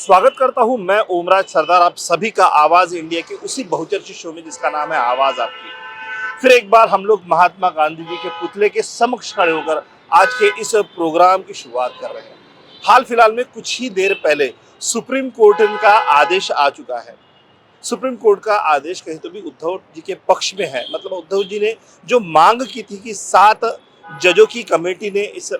स्वागत करता हूं मैं ओमराज सरदार, आप सभी का आवाज इंडिया के उसी बहुचर्चित शो में जिसका नाम है आवाज आपकी। फिर एक बार हम लोग महात्मा गांधी जी के पुतले के समक्ष खड़े होकर आज के इस प्रोग्राम की शुरुआत कर रहे हैं। हाल फिलहाल में कुछ ही देर पहले सुप्रीम कोर्ट का आदेश आ चुका है। सुप्रीम कोर्ट का आदेश कहीं तो भी उद्धव जी के पक्ष में है। मतलब उद्धव जी ने जो मांग की थी कि 7 जजों की कमेटी ने इस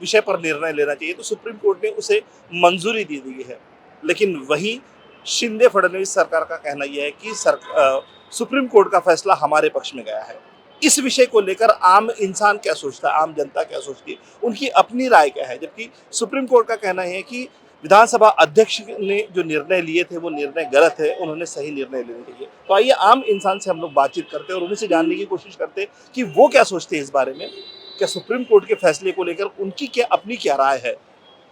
विषय पर निर्णय लेना चाहिए, तो सुप्रीम कोर्ट ने उसे मंजूरी दे दी है। लेकिन वही शिंदे फडणवीस सरकार का कहना यह है कि सुप्रीम कोर्ट का फैसला हमारे पक्ष में गया है। इस विषय को लेकर आम इंसान क्या सोचता है, आम जनता क्या सोचती है, उनकी अपनी राय क्या है। जबकि सुप्रीम कोर्ट का कहना है कि विधानसभा अध्यक्ष ने जो निर्णय लिए थे वो निर्णय गलत है, उन्होंने सही निर्णय लेने चाहिए। तो आइए आम इंसान से हम लोग बातचीत करते हैं और उन्हीं से जानने की कोशिश करते हैं कि वो क्या सोचते हैं इस बारे में। क्या सुप्रीम कोर्ट के फैसले को लेकर उनकी अपनी क्या राय है,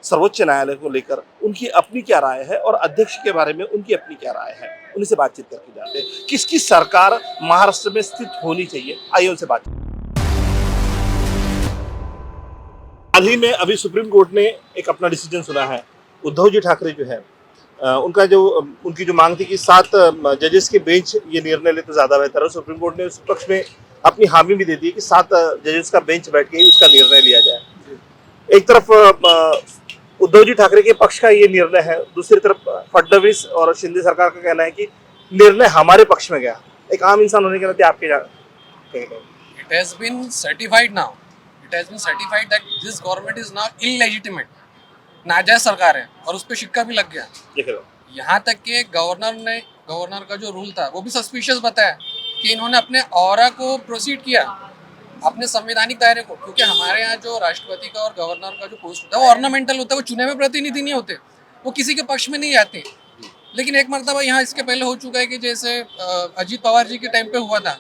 सर्वोच्च न्यायालय को लेकर उनकी अपनी क्या राय है, और अध्यक्ष के बारे में उनकी अपनी क्या राय है। उन्हीं से बातचीत करके जानते हैं किसकी सरकार महाराष्ट्र में स्थित होनी चाहिए। आइए उनसे बातचीत। हाल ही में अभी सुप्रीम कोर्ट ने एक अपना डिसीजन सुना है। उद्धव जी ठाकरे जो है उनकी जो मांग थी कि 7 जजेस के बेंच ये निर्णय ले तो ज्यादा बेहतर है। सुप्रीम कोर्ट ने उस पक्ष में अपनी हामी भी दे दी कि 7 जजेस का बेंच बैठ के ही उसका निर्णय लिया जाए। एक तरफ उद्धव जी ठाकरे के पक्ष का ये निर्णय है, दूसरी तरफ फडणवीस और शिंदे सरकार का कहना है कि निर्णय हमारे पक्ष में गया। एक आम इंसान होने के नाते आपके It has been certified now. It has been certified that this government is now illegitimate. नाजायज सरकार है और उस पर सिक्का भी लग गया। यहाँ तक कि गवर्नर का जो रूल था वो भी सस्पिशियस बताया कि इन्होंने अपने ऑरा को प्रोसीड किया, अपने संवैधानिक दायरे को, क्योंकि हमारे यहाँ जो राष्ट्रपति का और गवर्नर का जो पोस्ट होता है वो ऑर्नामेंटल होता है, वो चुने हुए प्रतिनिधि नहीं होते, वो किसी के पक्ष में नहीं आते। लेकिन एक मरतबा यहाँ इसके पहले हो चुका है कि जैसे अजीत पवार जी के टाइम पे हुआ था,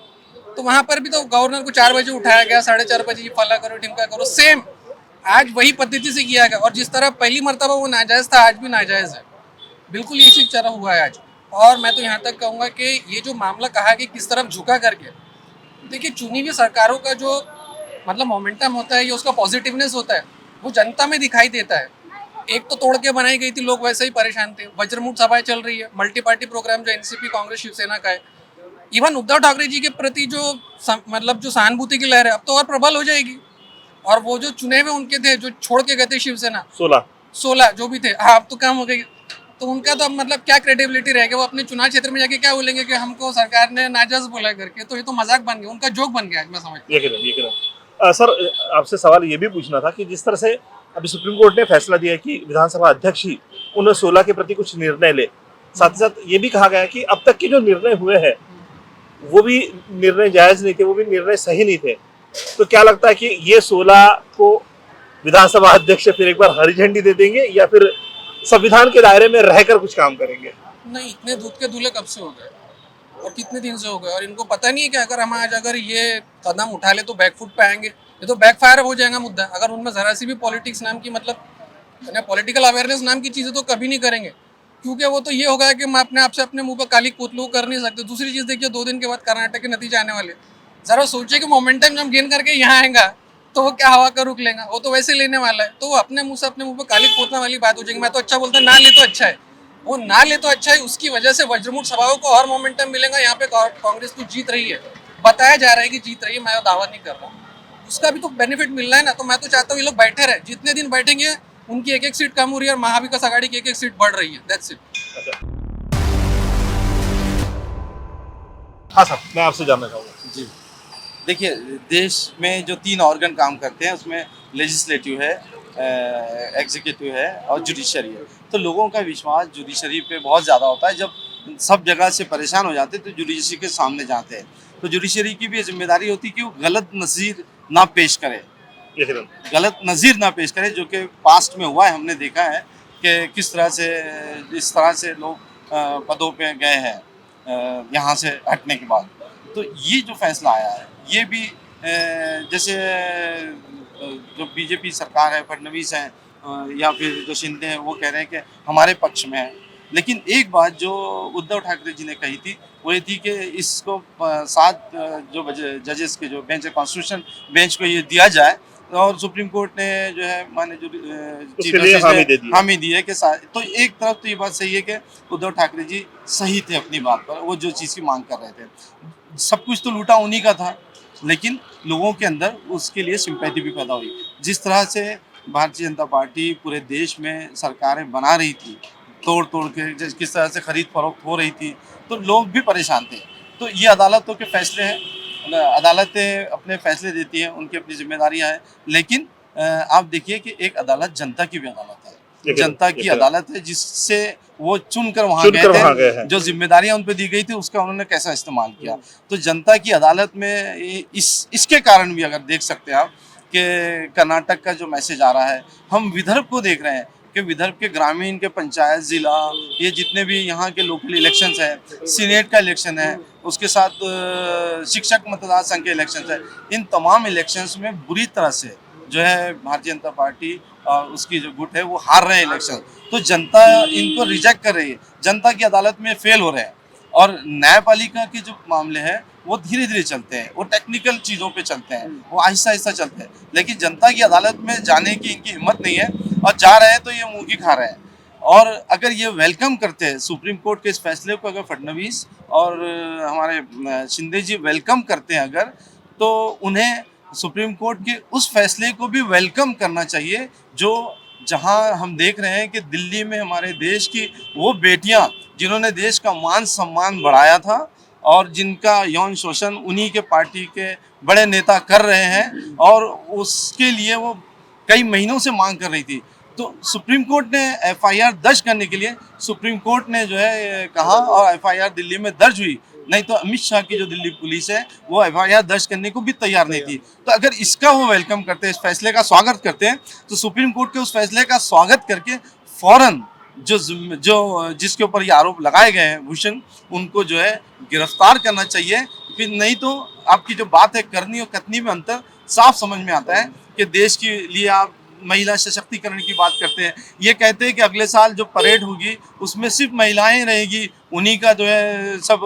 तो वहाँ पर भी तो गवर्नर को 4 बजे उठाया गया, 4:30 बजे फला करो ढिमका करो, सेम आज वही पद्धति से किया गया। और जिस तरह पहली मरतबा वो नाजायज़ था, आज भी नाजायज़ है, बिल्कुल इसी तरह हुआ है आज। और मैं तो यहाँ तक कहूँगा कि ये जो मामला कहा कि किस तरफ झुका करके, देखिए चुनी हुई सरकारों का जो मतलब मोमेंटम होता है या उसका पॉजिटिवनेस होता है वो जनता में दिखाई देता है। एक तो तोड़ के बनाई गई थी, लोग वैसे ही परेशान थे, वज्रमूट सभाएं चल रही है, मल्टी पार्टी प्रोग्राम जो एनसीपी कांग्रेस शिवसेना का है, इवन उद्धव ठाकरे जी के प्रति जो मतलब जो सहानुभूति की लहर है अब तो और प्रबल हो जाएगी। और वो जो चुने हुए उनके थे जो छोड़ के गए थे शिवसेना 16 जो भी थे, हाँ अब तो कम हो गई, तो उनका तो अब मतलब क्या क्रेडिबिलिटी रहेगी, वो अपने चुनाव क्षेत्र में जाके क्या बोलेंगे कि हमको सरकार ने नाजायज बोला करके। तो ये तो मजाक बन गया, उनका जोक बन गया आज मैं समझ। सर आपसे सवाल ये भी पूछना था कि जिस तरह से अभी सुप्रीम कोर्ट ने फैसला दिया है कि विधानसभा अध्यक्ष ही उन 16 के प्रति कुछ निर्णय ले, साथ ही साथ ये भी कहा गया है कि अब तक के जो निर्णय हुए हैं वो भी निर्णय जायज नहीं थे, वो भी निर्णय सही नहीं थे। तो क्या लगता है कि ये 16 को विधानसभा अध्यक्ष फिर एक बार हरी झंडी दे देंगे या फिर संविधान के दायरे में रहकर कुछ काम करेंगे? नहीं, इतने दूध के दूल्हे कब से हो गए और कितने दिन से हो गए, और इनको पता नहीं है कि अगर हम आज अगर ये कदम उठा ले तो बैकफुट पे आएंगे, ये तो बैकफायर हो जाएगा मुद्दा। अगर उनमें जरा सी भी पॉलिटिक्स नाम की मतलब पॉलिटिकल अवेयरनेस नाम की चीज़ें तो कभी नहीं करेंगे, क्योंकि वो तो ये होगा कि मैं अपने आप से अपने मुंह पर काली पुतलू कर नहीं सकते। दूसरी चीज़ देखिए, 2 दिन के बाद कर्नाटक के नतीजे आने वाले, जरा सोचिए कि मोमेंटम जब गेन करके यहाँ आएगा तो वो क्या हवा का रुख लेगा, वो तो वैसे लेने वाला है। तो वो अपने मुंह से अपने मुंह पर काली पोतना वाली बात हो जाएगी। मैं तो अच्छा बोलता ना ले तो अच्छा है, वो ना ले तो अच्छा है, उसकी वजह से वज्रमूट सभाओं को और मोमेंटम मिलेगा। यहाँ पे कांग्रेस तो जीत रही है, बताया जा रहा है कि जीत रही है, मैं दावा नहीं कर रहा हूँ, उसका भी तो बेनिफिट मिल रहा है ना। तो मैं तो चाहता हूँ ये लोग बैठे रहे, जितने दिन बैठेंगे उनकी एक सीट कम हो रही है और महाविकास आघाड़ी की एक सीट बढ़ रही है। That's it. हाँ सर, मैं आपसे जानना चाहूँगा। जी, देखिए देश में जो 3 ऑर्गन काम करते हैं उसमें लेजिस्लेटिव है, एग्जीक्यूटिव है और जुडिशरी है। तो लोगों का विश्वास जुडिशरी पे बहुत ज़्यादा होता है। जब सब जगह से परेशान हो जाते हैं तो जुडिशरी के सामने जाते हैं। तो जुडिशरी की भी जिम्मेदारी होती है कि वो गलत नज़ीर ना पेश करे, जो कि पास्ट में हुआ है। हमने देखा है कि किस तरह से इस तरह से लोग पदों पे गए हैं यहाँ से हटने के बाद। तो ये जो फैसला आया है ये भी जैसे जो बीजेपी सरकार है, फडणवीस हैं या फिर जो शिंदे हैं, वो कह रहे हैं कि हमारे पक्ष में है। लेकिन एक बात जो उद्धव ठाकरे जी ने कही थी वो ये थी कि इसको 7 जो जजेस के जो बेंच है, कॉन्स्टिट्यूशन बेंच को ये दिया जाए और सुप्रीम कोर्ट ने जो है माने जो चीफ उसके लिए जस्टिस हामी ने दे दी है। हामी दी है कि तो एक तरफ तो ये बात सही है कि उद्धव ठाकरे जी सही थे अपनी बात पर, वो जो चीज़ की मांग कर रहे थे, सब कुछ तो लूटा उन्हीं का था, लेकिन लोगों के अंदर उसके लिए सिंपैथी भी पैदा हुई। जिस तरह से भारतीय जनता पार्टी पूरे देश में सरकारें बना रही थी, तोड़ तोड़ के किस तरह से खरीद फरोख्त हो रही थी, तो लोग भी परेशान थे। तो ये अदालतों के फैसले हैं, अदालतें अपने फैसले देती हैं, उनकी अपनी जिम्मेदारियां हैं, लेकिन आप देखिए कि एक अदालत जनता की भी अदालत है, जनता की अदालत है, जिससे वो चुनकर वहां गए थे, जो जिम्मेदारियां उन पर दी गई थी उसका उन्होंने कैसा इस्तेमाल किया। तो जनता की अदालत में इसके कारण भी अगर देख सकते हैं आप कि कर्नाटक का जो मैसेज आ रहा है, हम विदर्भ को देख रहे हैं कि विदर्भ के ग्रामीण के पंचायत जिला, ये जितने भी यहाँ के लोकल इलेक्शंस है, सीनेट का इलेक्शन है, उसके साथ शिक्षक मतदार संघ के इलेक्शंस है, इन तमाम इलेक्शंस में बुरी तरह से जो है भारतीय जनता पार्टी और उसकी जो गुट है वो हार रहे हैं इलेक्शन। तो जनता इनको रिजेक्ट कर रही है, जनता की अदालत में फेल हो रहे हैं। और न्यायपालिका के जो मामले हैं वो धीरे धीरे चलते हैं, वो टेक्निकल चीज़ों पे चलते हैं, वो आहिस्ता आहिस्ता चलते हैं, लेकिन जनता की अदालत में जाने की इनकी हिम्मत नहीं है, और जा रहे हैं तो ये मुँह की खा रहे हैं। और अगर ये वेलकम करते हैं सुप्रीम कोर्ट के इस फैसले को, अगर फडणवीस और हमारे शिंदे जी वेलकम करते हैं अगर, तो उन्हें सुप्रीम कोर्ट के उस फैसले को भी वेलकम करना चाहिए, जो जहां हम देख रहे हैं कि दिल्ली में हमारे देश की वो बेटियां जिन्होंने देश का मान सम्मान बढ़ाया था, और जिनका यौन शोषण उन्हीं के पार्टी के बड़े नेता कर रहे हैं, और उसके लिए वो कई महीनों से मांग कर रही थी। तो सुप्रीम कोर्ट ने एफआईआर दर्ज करने के लिए सुप्रीम कोर्ट ने जो है कहा, और एफआईआर दिल्ली में दर्ज हुई, नहीं तो अमित शाह की जो दिल्ली पुलिस है वो एफआईआर दर्ज करने को भी तैयार नहीं थी। तो अगर इसका वो वेलकम करते हैं, इस फैसले का स्वागत करते हैं, तो सुप्रीम कोर्ट के उस फैसले का स्वागत करके फौरन जो जिसके ऊपर ये आरोप लगाए गए हैं भूषण, उनको जो है गिरफ्तार करना चाहिए। फिर नहीं तो आपकी जो बात है करनी और कथनी में अंतर साफ समझ में आता है कि देश के लिए आप महिला सशक्तिकरण की बात करते हैं, ये कहते हैं कि अगले साल जो परेड होगी उसमें सिर्फ महिलाएं रहेगी, उन्हीं का जो है सब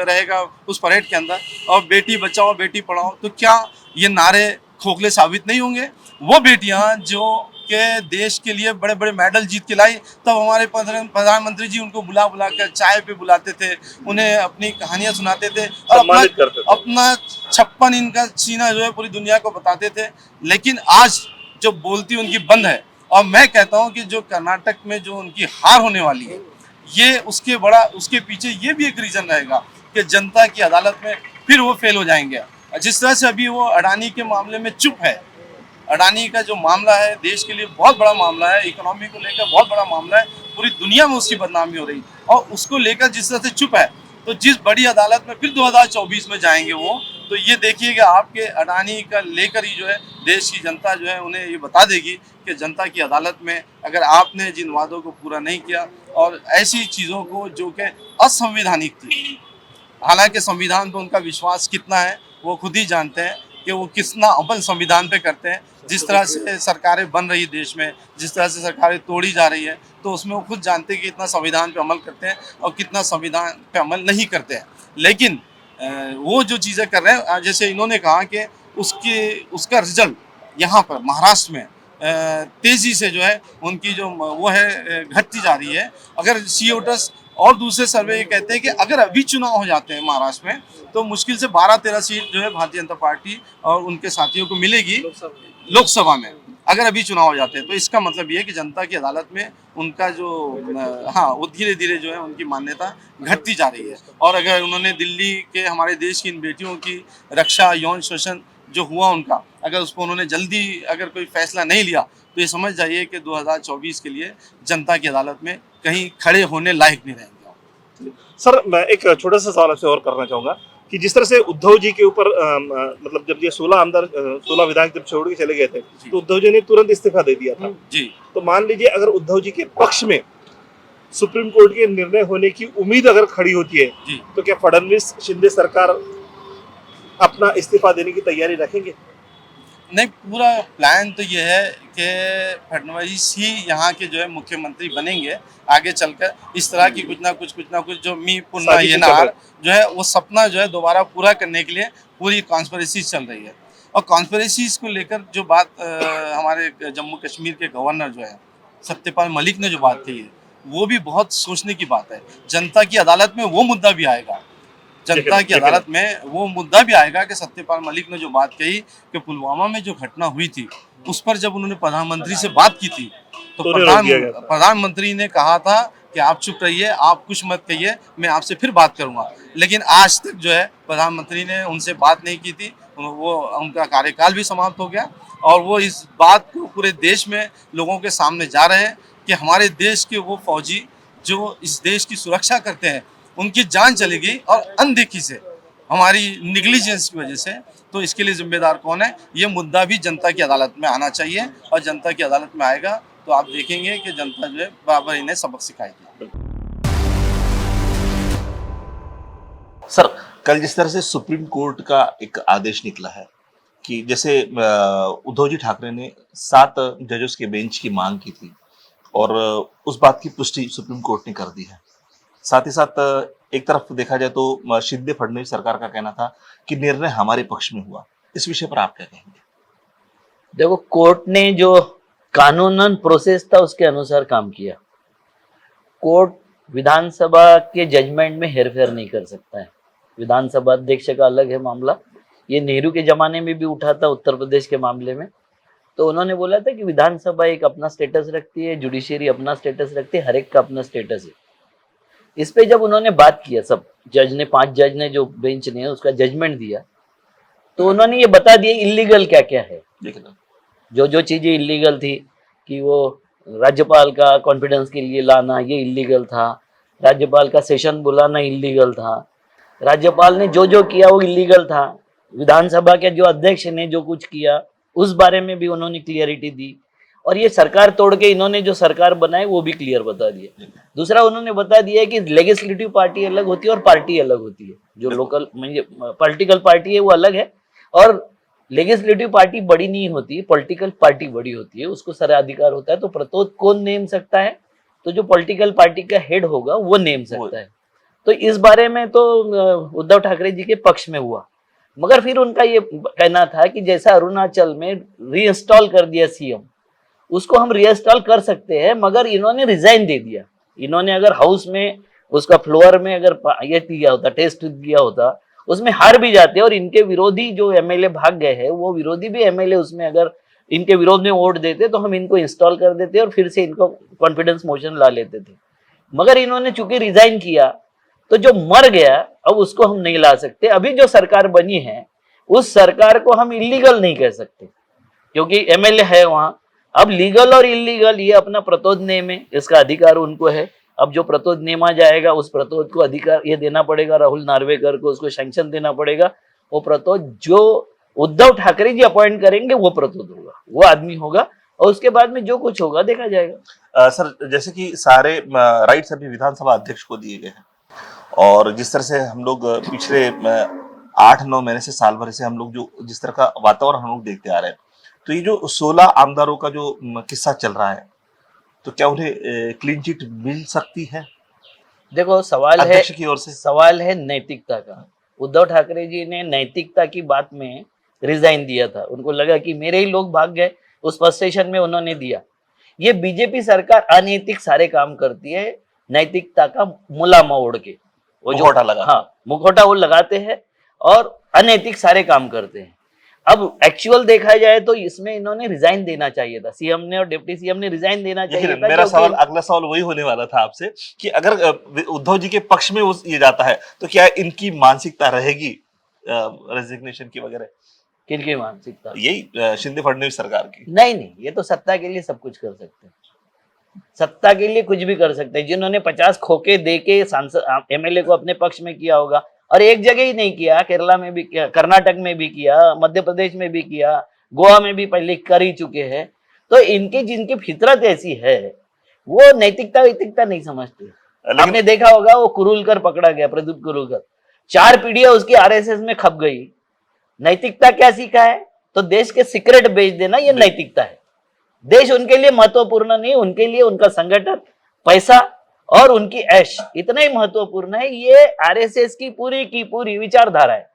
रहेगा उस परेड के अंदर, और बेटी बचाओ बेटी पढ़ाओ, तो क्या ये नारे खोखले साबित नहीं होंगे? वो बेटियां जो के देश के लिए बड़े बड़े मेडल जीत के लाई, तब हमारे प्रधानमंत्री जी उनको बुला बुला कर चाय पे बुलाते थे, उन्हें अपनी कहानियां सुनाते थे, और अपना 56 इंच का सीना जो है पूरी दुनिया को बताते थे। लेकिन आज जो बोलती उनकी बंद है, और मैं कहता हूं कि जो कर्नाटक में जो उनकी हार होने वाली है, ये उसके पीछे ये भी एक रीजन रहेगा कि जनता की अदालत में फिर वो फेल हो जाएंगे। जिस तरह से अभी वो अडानी के मामले में चुप है, अडानी का जो मामला है देश के लिए बहुत बड़ा मामला है, इकोनॉमी को लेकर बहुत बड़ा मामला है, पूरी दुनिया में उसकी बदनामी हो रही, और उसको लेकर जिस तरह से चुप है, तो जिस बड़ी अदालत में फिर 2024 में जाएंगे वो, तो ये देखिएगा आपके अडानी का लेकर ही जो है देश की जनता जो है उन्हें ये बता देगी कि जनता की अदालत में अगर आपने जिन वादों को पूरा नहीं किया, और ऐसी चीज़ों को जो कि असंवैधानिक थी, हालांकि संविधान पर उनका विश्वास कितना है वो खुद ही जानते हैं कि वो कितना अमल संविधान पे करते हैं। जिस तरह से सरकारें बन रही देश में, जिस तरह से सरकारें तोड़ी जा रही है, तो उसमें वो खुद जानते हैं कि कितना संविधान पे अमल करते हैं और कितना संविधान पे अमल नहीं करते हैं। लेकिन वो जो चीज़ें कर रहे हैं, जैसे इन्होंने कहा कि उसका रिजल्ट यहाँ पर महाराष्ट्र में तेज़ी से जो है उनकी जो वो है घटती जा रही है। अगर सी वोटर्स और दूसरे सर्वे ये कहते हैं कि अगर अभी चुनाव हो जाते हैं महाराष्ट्र में, तो मुश्किल से 12-13 सीट जो है भारतीय जनता पार्टी और उनके साथियों को मिलेगी लोकसभा में, अगर अभी चुनाव हो जाते हैं। तो इसका मतलब ये है कि जनता की अदालत में उनका जो वो धीरे धीरे जो है उनकी मान्यता घटती जा रही है। और अगर उन्होंने दिल्ली के हमारे देश की इन बेटियों की रक्षा, यौन शोषण जो हुआ उनका, अगर उस पर उन्होंने जल्दी अगर कोई फैसला नहीं लिया, तो ये समझ जाइए कि 2024 के लिए जनता की अदालत में कहीं खड़े होने लायक नहीं रहेंगे। सर, मैं एक छोटा सा सवाल आपसे और करना चाहूँगा कि जिस तरह से उद्धव जी के ऊपर मतलब जब ये 16 विधायक जब छोड़ के चले गए थे, तो उद्धव जी ने तुरंत इस्तीफा दे दिया था जी। तो मान लीजिए अगर उद्धव जी के पक्ष में सुप्रीम कोर्ट के निर्णय होने की उम्मीद अगर खड़ी होती है, तो क्या फडणवीस शिंदे सरकार अपना इस्तीफा देने की तैयारी रखेंगे? नहीं, पूरा प्लान तो ये है कि फडणवीस ही यहाँ के जो है मुख्यमंत्री बनेंगे आगे चलकर। इस तरह की कुछ ना कुछ जो मी पुन्ना ये नार जो है वो सपना जो है दोबारा पूरा करने के लिए पूरी कॉन्स्पिरेसी चल रही है। और कॉन्स्पिरेसीज को लेकर जो बात हमारे जम्मू कश्मीर के गवर्नर जो है सत्यपाल मलिक ने जो बात कही है, वो भी बहुत सोचने की बात है। जनता की अदालत में वो मुद्दा भी आएगा, जनता की अदालत में वो मुद्दा भी आएगा कि सत्यपाल मलिक ने जो बात कही कि पुलवामा में जो घटना हुई थी उस पर जब उन्होंने प्रधानमंत्री से बात की थी तो प्रधानमंत्री ने कहा था कि आप चुप रहिए, आप कुछ मत कहिए, मैं आपसे फिर बात करूंगा। लेकिन आज तक जो है प्रधानमंत्री ने उनसे बात नहीं की थी, वो उनका कार्यकाल भी समाप्त हो गया और वो इस बात को पूरे देश में लोगों के सामने जा रहे हैं कि हमारे देश के वो फौजी जो इस देश की सुरक्षा करते हैं उनकी जान चली गई और अनदेखी से, हमारी निगलिजेंस की वजह से। तो इसके लिए जिम्मेदार कौन है, ये मुद्दा भी जनता की अदालत में आना चाहिए और जनता की अदालत में आएगा तो आप देखेंगे कि जनता जो है बराबर इन्हें सबक सिखाएगी। सर, कल जिस तरह से सुप्रीम कोर्ट का एक आदेश निकला है कि जैसे उद्धव जी ठाकरे ने 7 जजों के बेंच की मांग की थी और उस बात की पुष्टि सुप्रीम कोर्ट ने कर दी है। साथ ही साथ एक तरफ देखा जाए तो शिंदे फडणवीस सरकार का कहना था कि निर्णय हमारे पक्ष में हुआ। इस विषय पर आप क्या कहेंगे? देखो, कोर्ट ने जो कानूनन प्रोसेस था उसके अनुसार काम किया। कोर्ट विधानसभा के जजमेंट में हेरफेर नहीं कर सकता है। विधानसभा अध्यक्ष का अलग है मामला, ये नेहरू के जमाने में भी उठा था उत्तर प्रदेश के मामले में। तो उन्होंने बोला था कि विधानसभा एक अपना स्टेटस रखती है, जुडिशरी अपना स्टेटस रखती है, हर एक का अपना स्टेटस है। इस पे जब उन्होंने बात किया, सब जज ने, 5 जज ने जो बेंच ने उसका जजमेंट दिया, तो उन्होंने ये बता दिया इलीगल क्या क्या है। जो जो चीजें इलीगल थी कि वो राज्यपाल का कॉन्फिडेंस के लिए लाना ये इलीगल था, राज्यपाल का सेशन बुलाना इलीगल था, राज्यपाल ने जो जो किया वो इलीगल था, विधानसभा के जो अध्यक्ष ने जो कुछ किया उस बारे में भी उन्होंने क्लियरिटी दी। और ये सरकार तोड़ के इन्होंने जो सरकार बनाई वो भी क्लियर बता दिया। दूसरा उन्होंने बता दिया कि लेजिस्लेटिव पार्टी अलग होती है और पार्टी अलग होती है। जो लोकल पॉलिटिकल पार्टी है वो अलग है और लेजिस्लेटिव पार्टी बड़ी नहीं होती, पॉलिटिकल पार्टी बड़ी होती है, उसको सारा अधिकार होता है। तो प्रतोद कौन नेम सकता है? तो जो पॉलिटिकल पार्टी का हेड होगा वो नेम सकता है। तो इस बारे में तो उद्धव ठाकरे जी के पक्ष में हुआ, मगर फिर उनका ये कहना था कि जैसा अरुणाचल में रीइंस्टॉल कर दिया सीएम, उसको हम रीइंस्टॉल कर सकते हैं, मगर इन्होंने रिजाइन दे दिया। इन्होंने अगर हाउस में उसका फ्लोर में अगर ये दिया होता, टेस्ट दिया होता, उसमें हार भी जाते और इनके विरोधी जो एमएलए भाग गए हैं वो विरोधी भी एमएलए उसमें अगर इनके विरोध में वोट देते तो हम इनको इंस्टॉल कर देते और फिर से इनको कॉन्फिडेंस मोशन ला लेते थे। मगर इन्होंने चूंकि रिजाइन किया तो जो मर गया अब उसको हम नहीं ला सकते। अभी जो सरकार बनी है उस सरकार को हम इलीगल नहीं कह सकते क्योंकि एमएलए है वहां। अब लीगल और इलीगल ये अपना प्रतोद नेम है, इसका अधिकार उनको है। अब जो प्रतोद नेमा जाएगा उस प्रतोद को अधिकार ये देना पड़ेगा, राहुल नार्वेकर को उसको सैंक्शन देना पड़ेगा। वो प्रतोद जो उद्धव ठाकरे जी अपॉइंट करेंगे वो प्रतोद होगा, वो आदमी होगा और उसके बाद में जो कुछ होगा देखा जाएगा। सर, जैसे कि सारे राइट्स अभी विधानसभा अध्यक्ष को दिए गए हैं और जिस तरह से हम लोग पिछले 8-9 महीने से साल भर से हम लोग जो जिस तरह का वातावरण हम लोग देखते आ रहे हैं, तो ये जो 16 आमदारों का जो किस्सा चल रहा है, तो क्या उन्हें क्लीन चिट मिल सकती है? देखो, सवाल है अध्यक्ष की ओर से, सवाल है नैतिकता का। उद्धव ठाकरे जी ने नैतिकता की बात में रिजाइन दिया था, उनको लगा कि मेरे ही लोग भाग गए, उस फ्रस्ट्रेशन में उन्होंने दिया। ये बीजेपी सरकार अनैतिक सारे काम करती है, नैतिकता का मुलामा ओढ़ के वो जो मुखौटा वो लगाते हैं और अनैतिक सारे काम करते हैं। अब एक्चुअल देखा जाए तो इसमें इन्होंने रिजाइन देना चाहिए था, सीएम ने और डिप्टी सीएम ने रिजाइन देना चाहिए था। मेरा सवाल, अगला सवाल वही होने वाला था आपसे कि अगर उद्धव जी के पक्ष में ये जाता है तो क्या इनकी मानसिकता रहेगी रेजिग्नेशन की वगैरह? किनकी मानसिकता? यही शिंदे फडणवीस सरकार की? नहीं, ये तो सत्ता के लिए सब कुछ कर सकते हैं, सत्ता के लिए कुछ भी कर सकते हैं। जिन्होंने 50 खोके दे के सांसद एमएलए को अपने पक्ष में किया होगा, और एक जगह ही नहीं किया, केरला में भी किया, कर्नाटक में भी किया, मध्य प्रदेश में भी किया, गोवा में भी पहले कर ही चुके हैं। तो इनकी जिनकी फितरत ऐसी है वो नैतिकता वैतिकता नहीं समझते। आपने देखा होगा वो कुरुलकर पकड़ा गया, प्रदीप कुरुलकर, 4 पीढ़ियां उसकी आरएसएस में खप गई। नैतिकता क्या सीखा है? तो देश के सीक्रेट बेच देना, ये नैतिकता है। देश उनके लिए महत्वपूर्ण नहीं, उनके लिए उनका संगठन, पैसा और उनकी ऐश इतना ही महत्वपूर्ण है। ये आरएसएस की पूरी विचारधारा है।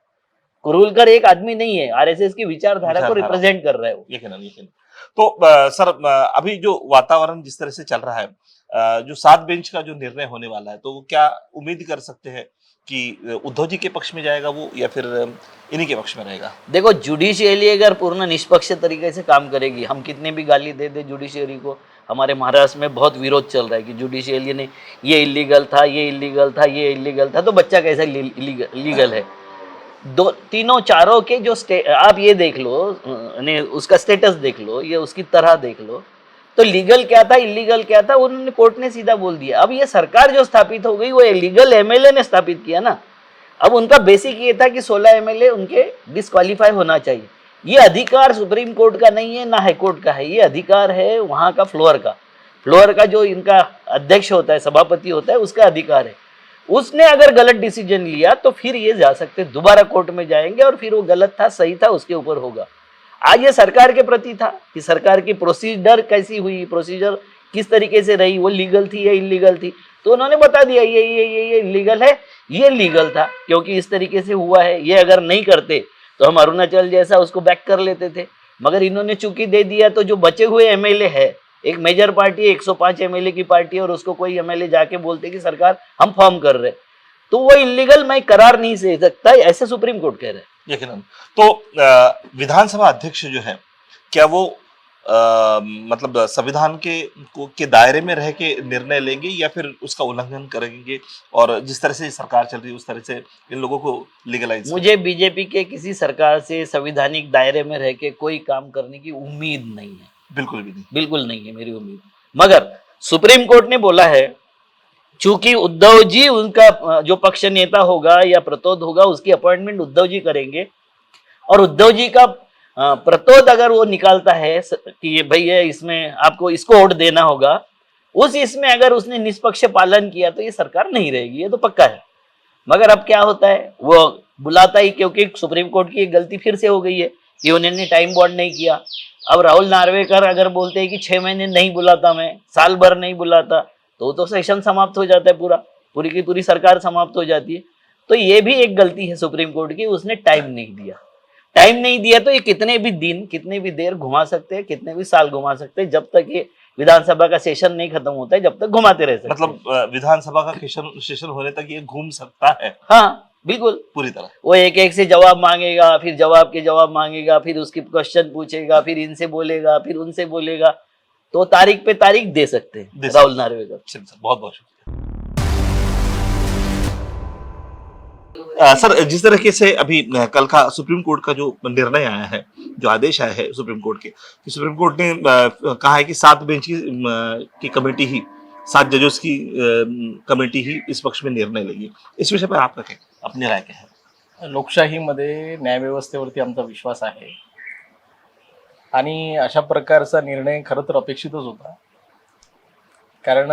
कुरुलकर एक आदमी नहीं है, आरएसएस की विचारधारा को विचारधारा। रिप्रेजेंट कर रहा है वो। यकीनन। तो सर अभी जो वातावरण जिस तरह से चल रहा है, जो 7 बेंच का जो निर्णय होने वाला है, तो वो क्या उम्मीद कर सकते हैं कि उद्धव जी के पक्ष में जाएगा वो, या फिर इन्हीं के पक्ष में रहेगा? देखो, जुडिशियली अगर पूर्ण निष्पक्ष तरीके से काम करेगी, हम कितने भी गाली दे दे जुडिशियरी को, हमारे महाराष्ट्र में बहुत विरोध चल रहा है कि जुडिशियली ने ये इलीगल था, ये इलीगल था, ये इलीगल था, तो बच्चा कैसे लीगल है? दो तीनों चारों के जो आप ये देख लो, उसका स्टेटस देख लो, ये उसकी तरह देख लो, तो लीगल क्या था, इलीगल क्या था, उन्होंने कोर्ट ने सीधा बोल दिया। अब ये सरकार जो स्थापित हो गई वो इलीगल एमएलए ने स्थापित किया ना। अब उनका बेसिक ये था कि 16 एमएलए उनके डिस्क्वालीफाई होना चाहिए। ये अधिकार सुप्रीम कोर्ट का नहीं है, ना हाई कोर्ट का है, ये अधिकार है वहाँ का फ्लोर का जो इनका अध्यक्ष होता है, सभापति होता है, उसका अधिकार है। उसने अगर गलत डिसीजन लिया तो फिर ये जा सकते, दोबारा कोर्ट में जाएंगे और फिर वो गलत था सही था उसके ऊपर होगा। आज ये सरकार के प्रति था कि सरकार की प्रोसीजर कैसी हुई, प्रोसीजर किस तरीके से रही, वो लीगल थी या इलीगल थी, तो उन्होंने बता दिया ये लीगल है, ये लीगल था क्योंकि इस तरीके से हुआ है। ये अगर नहीं करते तो हम अरुणाचल जैसा उसको बैक कर लेते थे, मगर इन्होंने चूंकि दे दिया तो जो बचे हुए एमएलए है, एक मेजर पार्टी है, 105 एमएलए की पार्टी है, और उसको कोई एमएलए जाके बोलते कि सरकार हम फॉर्म कर रहे, तो वो इलीगल मैं करार नहीं दे सकता, ऐसे सुप्रीम कोर्ट कह रहे हैं। यकीनन। तो विधानसभा अध्यक्ष जो है, क्या वो मतलब संविधान के दायरे में रह के निर्णय लेंगे, या फिर उसका उल्लंघन करेंगे, और जिस तरह से सरकार चल रही है उस तरह से इन लोगों को लीगलाइज? मुझे बीजेपी के किसी सरकार से संवैधानिक दायरे में रह के कोई काम करने की उम्मीद नहीं है, बिल्कुल भी नहीं। बिल्कुल नहीं है मेरी उम्मीद। मगर सुप्रीम कोर्ट ने बोला है, चूंकि उद्धव जी उनका जो पक्ष नेता होगा या प्रतोद होगा, उसकी अपॉइंटमेंट उद्धव जी करेंगे, और उद्धव जी का प्रतोद अगर वो निकालता है कि ये भैया इसमें आपको इसको वोट देना होगा, इसमें अगर उसने निष्पक्ष पालन किया तो ये सरकार नहीं रहेगी, ये तो पक्का है। मगर अब क्या होता है, वो बुलाता ही, क्योंकि सुप्रीम कोर्ट की एक गलती फिर से हो गई है कि उन्होंने टाइम बॉन्ड नहीं किया। अब राहुल नार्वेकर अगर बोलते हैं कि 6 महीने नहीं बुलाता, मैं साल भर नहीं बुलाता, तो सेशन समाप्त हो जाता है, पूरी की पूरी सरकार समाप्त हो जाती है। तो ये भी एक गलती है सुप्रीम कोर्ट की, उसने टाइम नहीं दिया तो ये कितने भी दिन, कितने भी देर घुमा सकते हैं, कितने भी साल घुमा सकते हैं, जब तक ये विधानसभा का सेशन नहीं खत्म होता है, जब तक घुमाते रह सकते। मतलब विधानसभा का सेशन होने तक ये घूम सकता है? हाँ बिल्कुल, पूरी तरह। वो एक से जवाब मांगेगा, फिर जवाब के जवाब मांगेगा, फिर उसकी क्वेश्चन पूछेगा, फिर इनसे बोलेगा, फिर उनसे बोलेगा, तो तारीख पे तारीख दे सकते हैं राहुल नार्वेकर। बहुत बहुत शुक्रिया। सर, जिस तरीके से अभी कल का सुप्रीम कोर्ट का जो निर्णय आया है, जो आदेश आया है सुप्रीम कोर्ट के, कि सुप्रीम कोर्ट ने कहा है कि 7 बेंच की कमेटी ही, 7 जजों की कमेटी ही इस पक्ष में निर्णय लेगी, इस विषय पर आपका क्या, अपनी राय क्या है? लोकशाहीमध्ये न्यायव्यवस्थेवरती आमचा विश्वास आहे आणि अशा प्रकारचा निर्णय खरं तर अपेक्षितच होता, कारण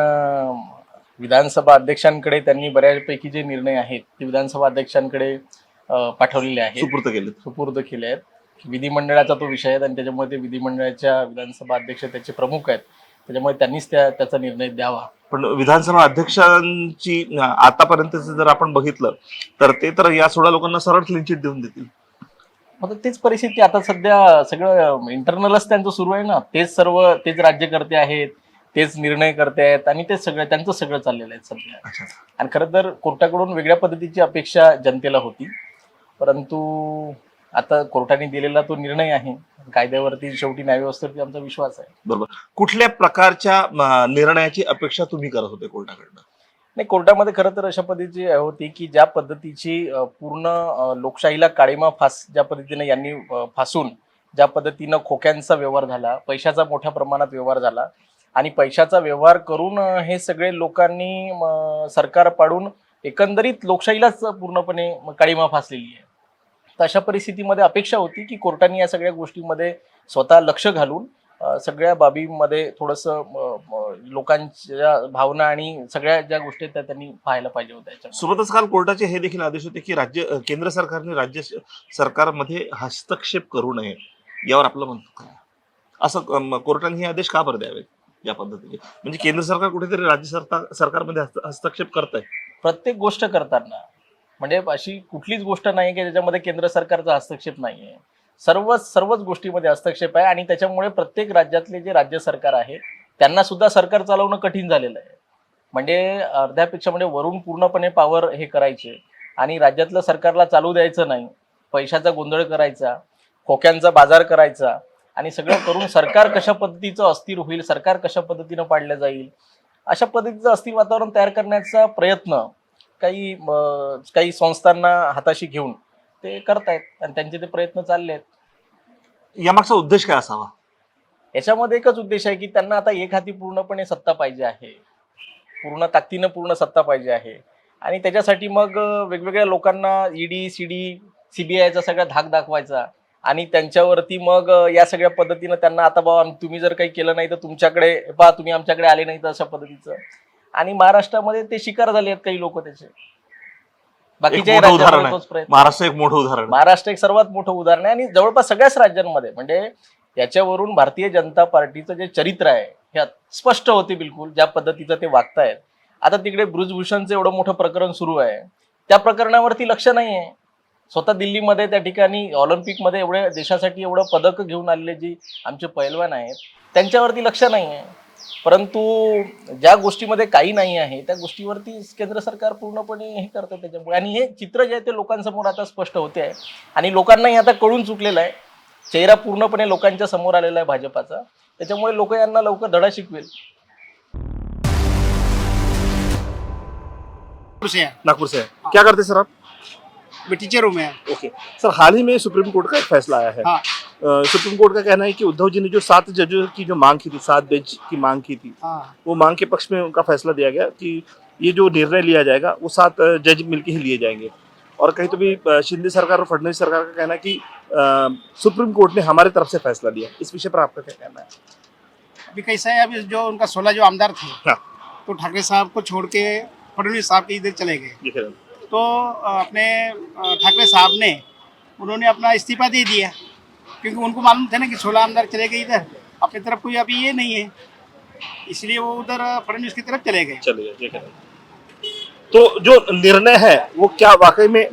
विधानसभा अध्यक्षांकडे त्यांनी बऱ्यापैकी जे निर्णय आहेत ते विधानसभा अध्यक्षांकडे पाठवलेले आहेत, सुपूर्द केले आहेत। विधिमंडळाचा तो विषय आहे आणि त्याच्यामुळे ते विधिमंडळाच्या विधानसभा अध्यक्ष त्याचे प्रमुख आहेत, त्याच्यामुळे त्यांनीच त्याचा निर्णय द्यावा। पण विधानसभा अध्यक्षांची आतापर्यंतचं जर आपण बघितलं तर ते तर या 16 लोकांना सरळ क्लीन चिट देऊन देतील। मग तेच परिस्थिती आता सध्या सगळं इंटरनलच त्यांचं सुरू आहे ना, तेच राज्यकर्ते आहेत, तेच निर्णय करते आहेत आणि ते सगळं त्यांचं सगळं चाललेलं आहे सध्या। आणि खरं तर कोर्टाकडून वेगळ्या पद्धतीची अपेक्षा जनतेला होती, परंतु आता कोर्टाने दिलेला तो निर्णय आहे, कायद्यावरती शेवटी न्यायव्यवस्थेवरती आमचा विश्वास आहे। बरोबर। कुठल्या प्रकारच्या निर्णयाची अपेक्षा तुम्ही करत होते कोर्टाकडनं? नाही, कोर्टामध्ये खरं तर अशा पद्धतीची होती की ज्या पद्धतीची पूर्ण लोकशाहीला काळीमा ज्या पद्धतीने यांनी फासून, ज्या पद्धतीनं खोक्यांचा व्यवहार झाला, पैशाचा मोठ्या प्रमाणात व्यवहार झाला आणि पैशाचा व्यवहार करून हे सगळे लोकांनी सरकार पाडून एकंदरीत लोकशाहीलाच पूर्णपणे काळीमा फासलेली आहे। तर अशा परिस्थितीमध्ये अपेक्षा होती की कोर्टाने या सगळ्या गोष्टींमध्ये स्वतः लक्ष घालून सगळ्या बाबींमध्ये थोडंसं लोकांच्या भावना आणि सगळ्या ज्या गोष्टी त्या त्यांनी पाहायला पाहिजे होत्या। सोबतच काल कोर्टाचे हे देखील आदेश होते की केंद्र सरकारने राज्य सरकारमध्ये हस्तक्षेप करू नये, यावर आपलं म्हणणं काय? असं कोर्टाने हे आदेश का बरं द्यावेत या पद्धतीने? म्हणजे केंद्र सरकार कुठेतरी राज्य सरकारमध्ये हस्तक्षेप करत आहे। प्रत्येक गोष्ट करताना म्हणजे अशी कुठलीच गोष्ट नाही की ज्याच्यामध्ये केंद्र सरकारचा हस्तक्षेप नाही आहे. सर्वच गोष्टीमध्ये हस्तक्षेप आहे आणि त्याच्यामुळे प्रत्येक राज्यातले जे राज्य सरकार आहे त्यांना सुद्धा सरकार चालवणं कठीण झालेलं आहे. म्हणजे अर्ध्यापेक्षा म्हणजे वरून पूर्णपणे पॉवर हे करायचे आणि राज्यातलं सरकारला चालू द्यायचं नाही, पैशाचा गोंधळ करायचा, खोक्यांचा बाजार करायचा आणि सगळं करून सरकार कशा पद्धतीचं अस्थिर होईल, सरकार कशा पद्धतीनं पाडलं जाईल, अशा पद्धतीचं अस्थिर वातावरण तयार करण्याचा प्रयत्न काही संस्थांना हाताशी घेऊन ते करतायत आणि त्यांचे ते प्रयत्न चालले आहेत. यामागचा उद्देश काय असावा? याच्यामध्ये एकच उद्देश आहे की त्यांना आता एक हाती पूर्णपणे सत्ता पाहिजे आहे, पूर्ण ताकदीनं पूर्ण सत्ता पाहिजे आहे आणि त्याच्यासाठी मग वेगवेगळ्या लोकांना ईडी सीडी सीबीआयचा सगळा धाक दाखवायचा आणि त्यांच्यावरती मग या सगळ्या पद्धतीनं त्यांना आता बाबा तुम्ही जर काही केलं नाही तर तुमच्याकडे बा तुम्ही आमच्याकडे आले नाही तर अशा पद्धतीचं. आणि महाराष्ट्रामध्ये ते शिकार झाले आहेत काही लोक त्याचे. बाकीच्या एक मोठं उदाहरण राज्यांमध्ये आहे. तोच प्रयत्न. महाराष्ट्र एक मोठं उदाहरण आहे. महाराष्ट्र एक सर्वात मोठं उदाहरण आहे आणि जवळपास सगळ्याच राज्यांमध्ये म्हणजे याच्यावरून भारतीय जनता पार्टीचं जे चरित्र आहे हे स्पष्ट होते बिलकुल ज्या पद्धतीचं ते वागतायत. आता तिकडे ब्रुजभूषणचं एवढं मोठं प्रकरण सुरू आहे, त्या प्रकरणावरती लक्ष नाही आहे. स्वतः दिल्लीमध्ये त्या ठिकाणी ऑलिम्पिकमध्ये एवढे देशासाठी एवढं पदक घेऊन आलेले जे आमचे पैलवान आहेत त्यांच्यावरती लक्ष नाही आहे. परंतु ज्या गोष्टीमध्ये काही नाही आहे त्या गोष्टीवरती केंद्र सरकार पूर्णपणे हे करतं त्याच्यामुळे. आणि हे चित्र जे आहे ते लोकांसमोर आता स्पष्ट होते आहे आणि लोकांनाही आता कळून चुकलेलं आहे. चेहरा पूर्णपणे लोकांच्या समोर आलेला आहे भाजपाचा, त्याच्यामुळे लोक यांना लवकर धडा शिकवेल. नागपुर से हैं। क्या करते सर आप? मैं टीचर हूँ मैं। ओके सर, हाल ही में सुप्रीम कोर्ट का एक फैसला आया है। हाँ। सुप्रीम कोर्ट का कहना है कि उद्धव जी ने जो 7 जजों की जो मांग की थी, 7 बेंच की मांग की थी, हाँ। वो मांग के पक्ष में उनका फैसला दिया गया कि ये जो निर्णय लिया जाएगा वो 7 जज मिलकर ही लिए जाएंगे। और कहीं तो भी शिंदे सरकार और फडणवीस सरकार का कहना है कि सुप्रीम कोर्ट ने हमारी तरफ से फैसला दिया। इस विषय पर आपका क्या कहना है? अभी कैसा है, अभी जो उनका 16 जो आमदार थे, हाँ। तो ठाकरे साहब को छोड़ के फडणवीस साहब के इधर चले गए। ये कह रहे हैं। तो अपने ठाकरे साहब ने उन्होंने अपना इस्तीफा दे दिया, क्योंकि उनको मालूम था ना कि 16 आमदार चले गए इधर, अपनी तरफ कोई अभी ये नहीं है, इसलिए वो उधर फडणवीस की तरफ चले गए। चलिए ये कह रहे हैं। तो जो निर्णय है वो क्या वाकई में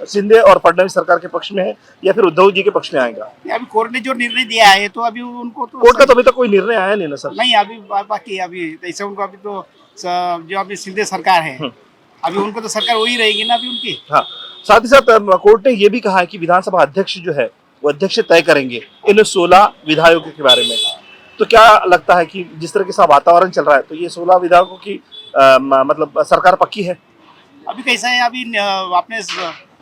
शिंदे और फडणवीस सरकार के पक्ष में है या फिर उद्धव जी के पक्ष में आएगा? अभी कोर्ट ने जो निर्णय दिया है तो अभी उनको तो कोर्ट का तो अभी तक कोई निर्णय आया नहीं ना सर। नहीं, अभी बाकी अभी ऐसे उनको अभी तो जो अभी शिंदे सरकार है अभी उनको तो सरकार वही रहेगी ना अभी उनकी। हाँ, साथ ही साथ कोर्ट ने ये भी कहा है कि विधानसभा अध्यक्ष जो है वो अध्यक्ष तय करेंगे इन 16 विधायकों के बारे में। तो क्या लगता है कि जिस तरह के साथ वातावरण चल रहा है तो ये 16 विधायकों की मतलब सरकार पक्की है? अभी कैसा है, अभी अपने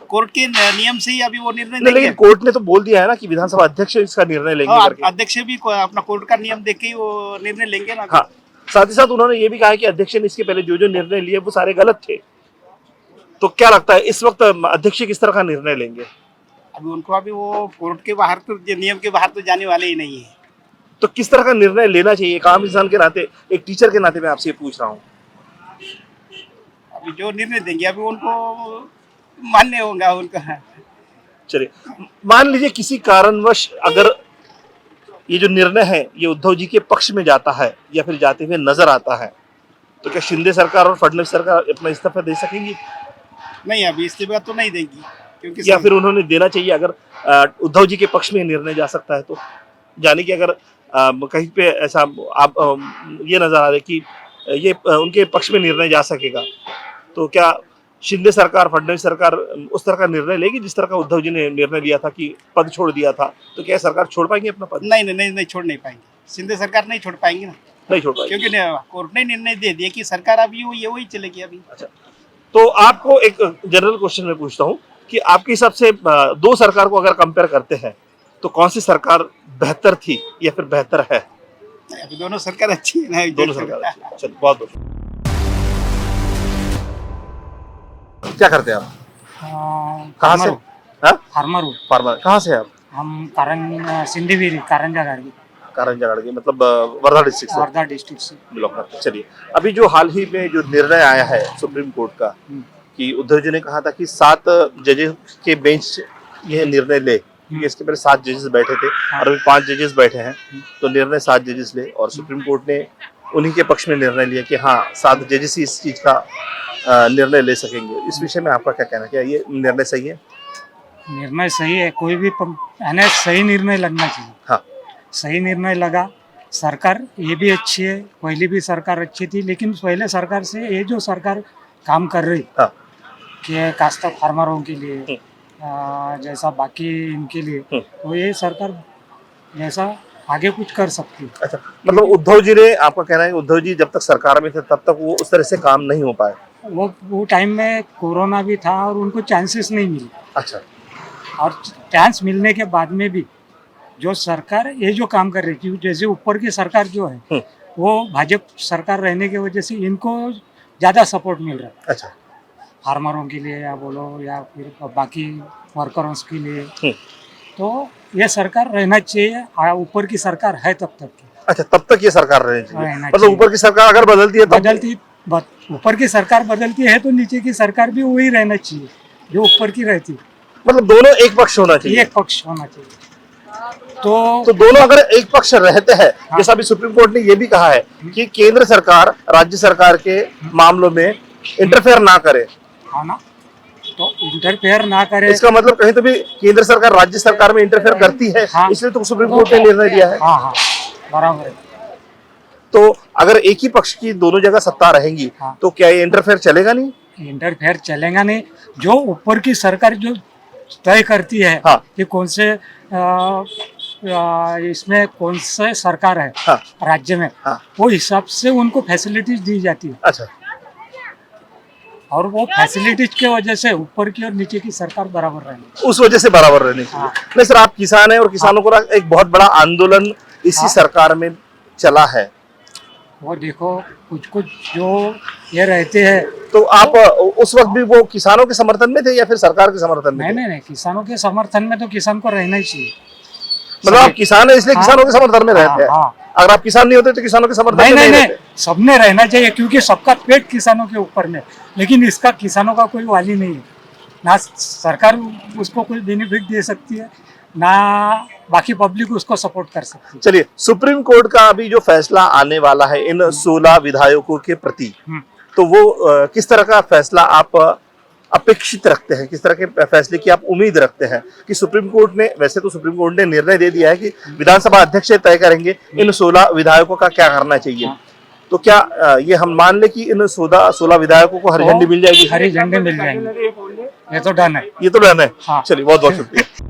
कोर्ट के नियम से ही अभी वो निर्णय नहीं, देंगे। लेकिन कोर्ट ने तो बोल दिया है ना कि विधानसभा अध्यक्ष इसका निर्णय लेंगे हाँ, करके। अध्यक्ष भी अपना कोर्ट का नियम देख के ही वो निर्णय लेंगे ना। हाँ, साथ ही साथ उन्होंने ये भी कहा है कि अध्यक्ष ने इसके पहले जो जो निर्णय लिए वो सारे गलत थे। तो क्या लगता है इस वक्त अध्यक्ष किस तरह का निर्णय लेंगे? अभी उनको अभी वो कोर्ट के बाहर तो नियम के बाहर तो जाने वाले ही नहीं है। तो किस तरह का निर्णय लेना चाहिए? एक आम इंसान के नाते, एक टीचर के नाते मैं आपसे ये पूछ रहा हूँ। अभी जो निर्णय देंगे अभी उनको मान्य होगा उनका। चलिए, मान लीजिए किसी कारणवश अगर ये जो निर्णय है ये उद्धव जी के पक्ष में जाता है या फिर जाते हुए नजर आता है, तो क्या शिंदे सरकार और फडणवीस सरकार अपना इस्तीफा दे सकेंगी? नहीं, अभी इस्तीफा तो नहीं देंगी, क्योंकि या फिर उन्होंने देना चाहिए अगर उद्धव जी के पक्ष में निर्णय जा सकता है तो? यानी कि अगर कहीं पे ऐसा आप ये नजर आ रहा है कि ये उनके पक्ष में निर्णय जा सकेगा, तो क्या शिंदे सरकार, फडणवीस सरकार उस तरह का निर्णय लेगी जिस तरह का उद्धव जी ने निर्णय लिया था कि पद छोड़ दिया था? तो क्या सरकार छोड़ पाएंगे अपना पद? नहीं छोड़ नहीं पाएंगे, शिंदे सरकार नहीं छोड़ पाएंगी ना, नहीं छोड़ पाएंगे, क्योंकि कोर्ट ने निर्णय दे दिया कि सरकार अभी वही चलेगी अभी। अच्छा, तो आपको एक जनरल क्वेश्चन में पूछता हूँ कि आपके हिसाब से 2 सरकार को अगर कंपेयर करते हैं तो कौन सी सरकार बेहतर थी या फिर बेहतर है? अभी दोनों सरकार अच्छी है ना। दोनों सरकार अच्छी है। चलो, बहुत बहुत क्या करते हैं आप? कहाँ से? फार्मर हूँ। फार्मर। कहाँ से हैं आप? हम सिंधीवीर कारंजा गाड़ी कारंजागढ़ के, मतलब वर्धा डिस्ट्रिक्ट से वर्धा डिस्ट्रिक्ट से बिलोंग करते हैं। चलिए, अभी जो हाल ही में जो निर्णय आया है सुप्रीम कोर्ट का कि उद्धव जी ने कहा था कि 7 जजेस के बेंच ये निर्णय ले, क्योंकि इसके पहले 7 जजेस बैठे थे और अभी 5 जजेस बैठे हैं, तो निर्णय 7 जजेस ले। और सुप्रीम कोर्ट ने उन्हीं के पक्ष में निर्णय लिया कि हाँ 7 जजेस ही इस चीज का निर्णय ले सकेंगे। इस विषय में आपका क्या कहना है, क्या ये निर्णय सही है? निर्णय सही है, कोई भी यानी सही निर्णय लगना चाहिए। हाँ। सही निर्णय लगा। सरकार ये भी अच्छी है, पहली भी सरकार अच्छी थी, लेकिन पहले सरकार से ये जो सरकार काम कर रही हाँ। कि काश्त फार्मरों के लिए जैसा बाकी इनके लिए, तो ये सरकार जैसा आगे कुछ कर सकती है। अच्छा, मतलब उद्धव जी ने, आपका कहना है कि उद्धव जी जब तक सरकार में थे तब तक वो उस तरह से काम नहीं हो पाए? वो टाइम में कोरोना भी था और उनको चांसेस नहीं मिले। अच्छा। और चांस मिलने के बाद में भी जो सरकार ये जो काम कर रही थी, जैसे ऊपर की सरकार जो है वो भाजपा सरकार रहने की वजह से इनको ज़्यादा सपोर्ट मिल रहा है। अच्छा। फार्मरों के लिए या बोलो या फिर बाकी वर्कर्स के लिए, तो ये सरकार रहना चाहिए। ऊपर की सरकार है तब तक की। अच्छा, तब तक ये सरकार रहनी चाहिए। रहना मतलब चाहिए। ऊपर की सरकार अगर बदलती है तब ऊपर की सरकार बदलती है तो नीचे की सरकार भी वही रहना चाहिए जो ऊपर की रहती है। मतलब दोनों एक पक्ष होना चाहिए। एक पक्ष होना चाहिए। तो दोनों अगर एक पक्ष रहते हैं, जैसा अभी सुप्रीम कोर्ट ने ये भी कहा है कि केंद्र सरकार राज्य सरकार के मामलों में इंटरफेयर ना करे। हाँ ना, तो इंटरफेयर ना करे। इसका मतलब कहीं तो भी केंद्र सरकार राज्य सरकार में इंटरफेयर करती है। हाँ। इसलिए तो सुप्रीम कोर्ट ने निर्णय लिया है। हाँ हाँ, बराबर है। तो अगर एक ही पक्ष की दोनों जगह सत्ता रहेंगी तो क्या ये इंटरफेयर चलेगा नहीं? इंटरफेयर चलेगा नहीं। जो ऊपर की सरकार जो तय करती है कि कौन से इसमें कौन से सरकार है राज्य में, वो हिसाब से उनको फैसिलिटीज दी जाती है। अच्छा। और वो फैसिलिटीज के वजह से ऊपर की और नीचे की सरकार बराबर रहेगी। उस वजह से बराबर रहनी चाहिए। नहीं सर, आप किसान हैं और किसानों को एक बहुत बड़ा आंदोलन इसी सरकार में चला है। वो देखो कुछ कुछ जो ये रहते हैं, तो आप उस वक्त भी वो किसानों के समर्थन में थे या फिर सरकार के समर्थन में? नहीं, किसानों के समर्थन में तो किसान को रहना ही चाहिए। मतलब आप किसान है इसलिए किसानों के समर्थन में रहते हैं। अगर आप किसान नहीं होते तो किसानों के समर्थन में नहीं रहते। सबने रहना चाहिए क्योंकि सबका पेट किसानों के ऊपर में। लेकिन इसका किसानों का कोई वाली नहीं है, ना सरकार उसको कोई बेनिफिट दे सकती है, ना बाकी पब्लिक उसको सपोर्ट कर सकती है। चलिए, सुप्रीम कोर्ट का अभी जो फैसला आने वाला है इन 16 विधायकों के प्रति, तो वो किस तरह का फैसला आप अपेक्षित रखते हैं? किस तरह के फैसले की आप उम्मीद रखते हैं कि सुप्रीम कोर्ट ने, वैसे तो सुप्रीम कोर्ट ने निर्णय दे दिया है कि विधानसभा अध्यक्ष तय करेंगे इन 16 विधायकों का क्या करना चाहिए, तो क्या ये हम मान ले कि इन 16 विधायकों को हरी झंडी मिल जाएगी? हरी झंडी मिल जाएगी, ये तो डन है। ये तो डन है। चलिए, बहुत बहुत शुक्रिया।